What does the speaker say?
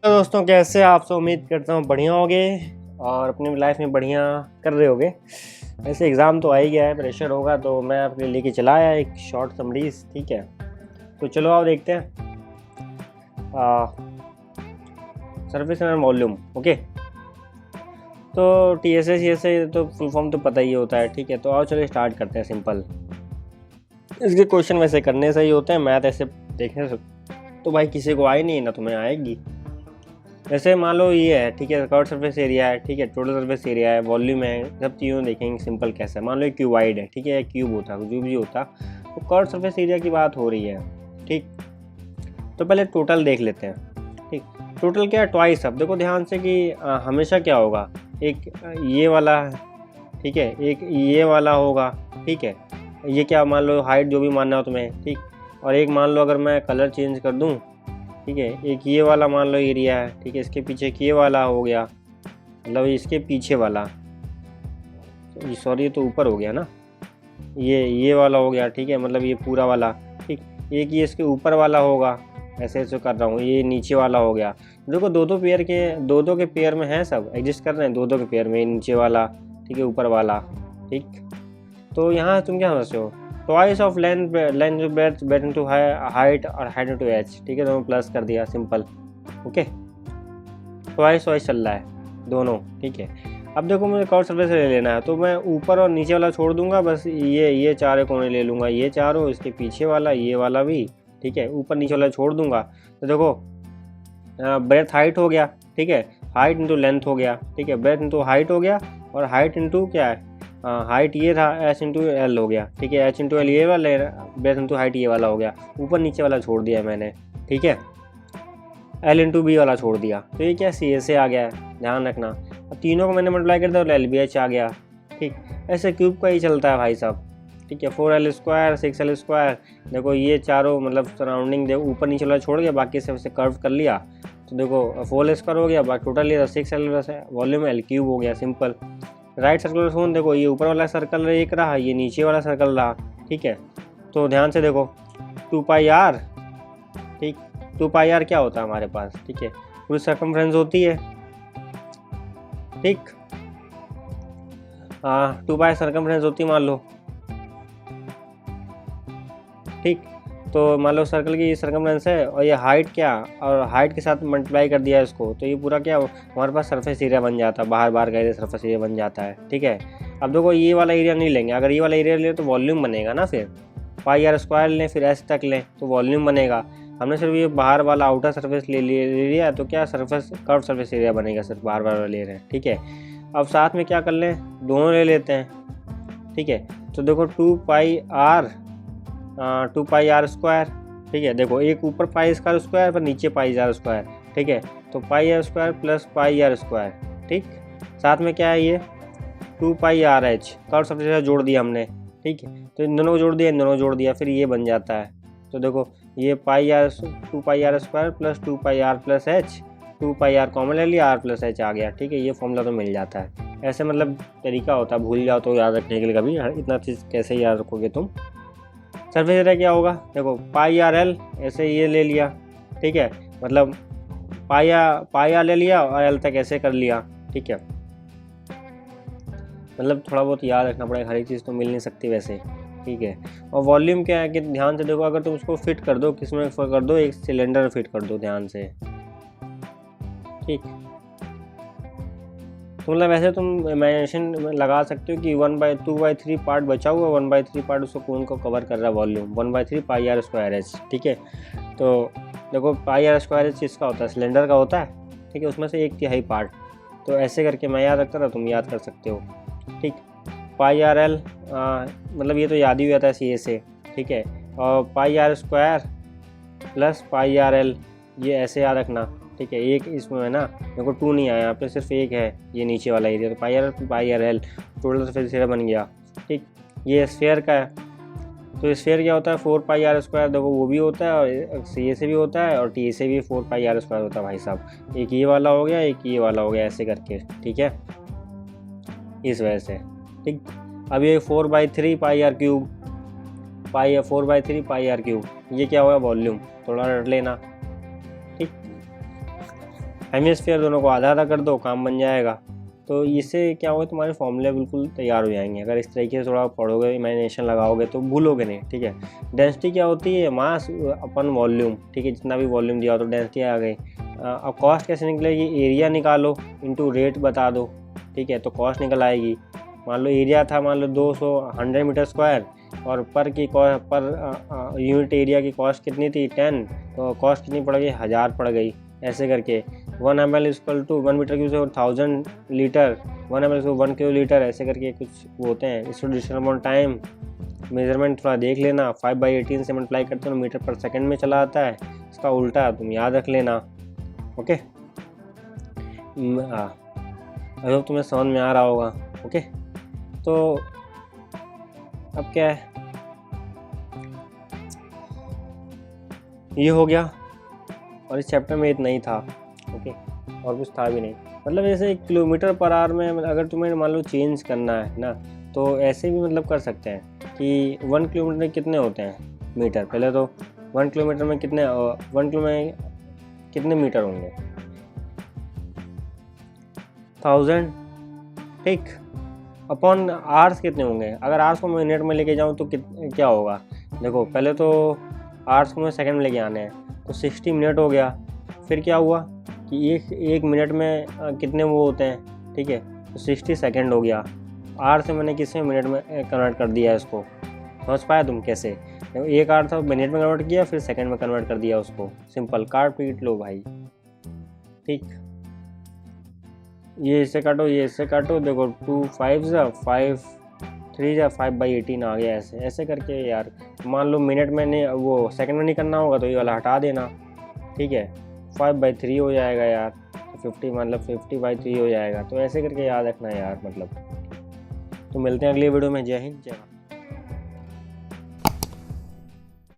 तो दोस्तों कैसे आपसे उम्मीद करता हूँ बढ़िया होगे और अपनी लाइफ में बढ़िया कर रहे होगे। वैसे एग्ज़ाम तो आ ही गया है, प्रेशर होगा तो मैं अपने लेके चला आया एक शॉर्ट समरीज। ठीक है, तो चलो आप देखते हैं सरफेस एंड वॉल्यूम। ओके, तो TSS ये तो फुल फॉर्म तो पता ही होता है। ठीक है, तो आओ चलो स्टार्ट करते हैं। सिंपल इसके क्वेश्चन वैसे करने से ही होते हैं, मैथ ऐसे देखने से तो भाई किसी को आई नहीं ना तुम्हें आएगी। जैसे मान लो ये है, ठीक है, कर्व सरफेस एरिया है, ठीक है, टोटल सरफेस एरिया है, वॉल्यूम है, सब चीज़ों देखेंगे सिंपल कैसा है। मान लो क्यूबाइड है, ठीक है, क्यूब होता जो भी होता, तो कर्व सरफेस एरिया की बात हो रही है। ठीक, तो पहले टोटल देख लेते हैं। ठीक, टोटल क्या है, ट्वाइस। अब देखो ध्यान से कि हमेशा क्या होगा, एक ये वाला, ठीक है, एक ये वाला होगा। ठीक है, ये क्या मान लो हाइट जो भी मानना हो तुम्हें। ठीक, और एक मान लो अगर मैं कलर चेंज कर दूँ, ठीक है, एक ये वाला मान लो एरिया है, ठीक है, इसके पीछे एक ये वाला हो गया, मतलब इसके पीछे वाला, सॉरी ये तो ऊपर हो गया ना, ये वाला हो गया। ठीक है, मतलब ये पूरा वाला। ठीक, एक ये इसके ऊपर वाला होगा, ऐसे ऐसे कर रहा हूँ, ये नीचे वाला हो गया। देखो दो पेयर के, दो के पेयर में है, सब एग्जिस्ट कर रहे हैं दो के पेयर में, नीचे वाला, ठीक है, ऊपर वाला। ठीक, तो यहाँ तुम क्या समझते हो, twice of length breadth into height और हाइट इनटू एच। ठीक है, तो प्लस कर दिया, सिंपल। ओके, ट्वाइस चल रहा है दोनों। ठीक है, अब देखो मुझे कर्व सरफेस ले लेना है, तो मैं ऊपर और नीचे वाला छोड़ दूंगा, बस ये चार कोने ले लूँगा, ये चारों, इसके पीछे वाला, ये वाला भी। ठीक है, ऊपर नीचे वाला छोड़ दूंगा, तो देखो ब्रेथ हाइट हो गया। ठीक है, हाइट इंटू लेंथ हो गया। ठीक है, ब्रेथ इंटू हाइट हो गया, और हाइट इंटू क्या है, हाइट ये था, एच इंटू एल हो गया। ठीक है, एच इंटू एल ये वाला, ब्रेथ इंटू हाइट ये वाला हो गया। ऊपर नीचे वाला छोड़ दिया मैंने। ठीक है, एल इंटू बी वाला छोड़ दिया, तो ये क्या सी एस ए आ गया है, ध्यान रखना। अब तीनों को मैंने मल्टीप्लाई कर दिया तो एल बी एच आ गया। ठीक, ऐसे क्यूब का ही चलता है भाई साहब। ठीक है, 4L स्क्वायर 6L स्क्वायर, देखो ये चारों मतलब सराउंडिंग देखो, ऊपर नीचे वाला छोड़ गया, बाकी से वैसे कर्व कर लिया, तो देखो 4L स्क्वायर हो गया, बाकी टोटल ये 6L वॉल्यूम एल क्यूब हो गया, सिंपल। राइट सर्कुलर फोन देखो, ये ऊपर वाला सर्कल एक रहा, ये नीचे वाला सर्कल रहा। ठीक है, तो ध्यान से देखो 2πr। ठीक, 2πr क्या होता है हमारे पास, ठीक है, पूरी सर्कमफ्रेंस होती है। ठीक, 2π सर्कमफ्रेंस होती है मान लो। ठीक, तो मान लो सर्कल की सर्कमफ्रेंस है, और ये हाइट क्या, और हाइट के साथ मल्टीप्लाई कर दिया इसको, तो ये पूरा क्या हमारे पास सरफेस एरिया बन जाता है, बाहर का एरिया सरफेस एरिया बन जाता है। ठीक है, अब देखो ये वाला एरिया नहीं लेंगे, अगर ये वाला एरिया ले तो वॉल्यूम बनेगा ना, फिर πr स्क्वायर लें, फिर एस तक लें तो वॉल्यूम बनेगा। हमने सिर्फ ये बाहर वाला आउटर सरफेस ले लिया, तो क्या सरफेस कर्व सरफेस एरिया बनेगा, सिर्फ बाहर वाला ले रहे हैं। ठीक है, अब साथ में क्या कर लें, दोनों ले लेते हैं। ठीक है, तो देखो 2πr स्क्वायर। ठीक है, देखो एक ऊपर पाई स्क्वायर पर नीचे πr स्क्वायर। ठीक है, तो πr square plus πr square. ठीक, साथ में क्या है ये 2πrh, कर्व सरफेस जोड़ दिया हमने। ठीक है, तो इन दोनों को जोड़ दिया, इन दोनों को जोड़ दिया, फिर ये बन जाता है। तो देखो ये 2πr square plus 2πr plus h, 2πr common ले लिया, r प्लस h आ गया। ठीक है, ये फॉर्मूला तो मिल जाता है। ऐसे मतलब तरीका होता है, भूल जाओ तो याद रखने के लिए, कभी इतना चीज़ कैसे याद रखोगे तुम। सरफेस एरिया क्या होगा, देखो πrl, ऐसे ये ले लिया। ठीक है, मतलब पाया ले लिया और एल तक ऐसे कर लिया। ठीक है, मतलब थोड़ा बहुत याद रखना पड़ेगा, हर एक चीज़ तो मिल नहीं सकती वैसे। ठीक है, और वॉल्यूम क्या है कि ध्यान से देखो, अगर तुम उसको फिट कर दो, किस में कर दो, एक सिलेंडर फिट कर दो ध्यान से। ठीक, तो मतलब वैसे तुम इमेजिनेशन लगा सकते हो कि 1/2/3 पार्ट बचा हुआ, 1/3 पार्ट उसको कौन को कवर कर रहा है, वॉल्यूम 1/3 πr स्क्वायर एच। ठीक है, तो देखो πr स्क्वायर एच इसका होता है, सिलेंडर का होता है। ठीक है, उसमें से 1/3 पार्ट, तो ऐसे करके मैं याद रखता था, तुम याद कर सकते हो। ठीक, πrl मतलब ये तो याद ही हुआ था सी ए से। ठीक है, और πr स्क्वायर प्लस πrl, ये ऐसे याद रखना। ठीक है, एक इसमें है ना, मेरे को 2 नहीं आया, यहाँ पे सिर्फ एक है, ये नीचे वाला एरिया, तो πrl टोटल सरफेस एरिया बन गया। ठीक, ये स्फेयर का है, तो स्फेयर क्या होता है 4πr स्क्वायर, देखो वो भी होता है, और सी ए से भी होता है, और टी ए से भी 4πr स्क्वायर होता है भाई साहब। एक ये वाला हो गया, एक ये वाला हो गया, ऐसे करके। ठीक है, इस वजह से। ठीक, अब ये 4/3 πr क्यूब, 4/3 πr क्यूब, ये क्या होगा, वॉल्यूम, थोड़ा रट लेना। ठीक, हेमिस्फीयर दोनों को आधा आधा कर दो, काम बन जाएगा। तो इससे क्या होगा, तुम्हारे फॉर्मूले बिल्कुल तैयार हो जाएंगे। अगर इस तरीके से थोड़ा पढ़ोगे, इमेजिनेशन लगाओगे तो भूलोगे नहीं, ठीक है। डेंसिटी क्या होती है, मास अपन वॉल्यूम, ठीक है, जितना भी वॉल्यूम दिया हो तो डेंसिटी आ गई। अब कॉस्ट कैसे निकलेगी, एरिया निकालो इंटू रेट बता दो, ठीक है, तो कॉस्ट निकल आएगी। मान लो एरिया था, मान लो 100 मीटर स्क्वायर, और पर यूनिट एरिया की कॉस्ट कितनी थी 10, तो कॉस्ट कितनी पड़ गई 1000 पड़ गई। ऐसे करके 1 ml equal to 1 metre cube से 1000 लीटर, 1 ml से 1 किलो लीटर, ऐसे करके कुछ वो होते हैं। इसको डिस्ट्रीब्यूशन टाइम मेजरमेंट थोड़ा देख लेना, 5/18 से मल्टीप्लाई करते हो मीटर पर सेकंड में चला आता है, इसका उल्टा तुम याद रख लेना। ओके, आई होप तुम्हें समझ में आ रहा होगा। ओके, तो अब क्या है, ये हो गया, और इस चैप्टर में इतना ही था। ओके, और कुछ था भी नहीं। मतलब जैसे किलोमीटर पर आवर में अगर तुम्हें मान लो चेंज करना है ना, तो ऐसे भी मतलब कर सकते हैं कि 1 किलोमीटर में कितने होते हैं मीटर। पहले तो 1 किलोमीटर में कितने 1 किलो में कितने मीटर होंगे, 1000, ठीक, अपॉन आवर्स कितने होंगे। अगर आवर्स को मैं मिनट में लेके जाऊँ तो क्या होगा, देखो पहले तो आवर्स को मैं सेकंड में लेके आने हैं, तो 60 मिनट हो गया। फिर क्या हुआ कि एक मिनट में कितने वो होते हैं, ठीक है, तो 60 सेकंड हो गया। आवर से मैंने किस में मिनट में कन्वर्ट कर दिया इसको, समझ पाया तुम कैसे। एक आवर था मिनट में कन्वर्ट किया, फिर सेकंड में कन्वर्ट कर दिया उसको, सिंपल, काट पीट लो भाई, ठीक। ये इससे काटो, ये इससे काटो, देखो 2 5 5 3 5/18 आ गया। ऐसे ऐसे करके यार, मान लो मिनट में नहीं, वो सेकंड में नहीं करना होगा तो ये वाला हटा देना, ठीक है, 5/3 हो जाएगा यार, 50 मतलब 50/3 हो जाएगा। तो ऐसे करके याद रखना यार, मतलब। तो मिलते हैं अगली वीडियो में। जय हिंद, जय भारत।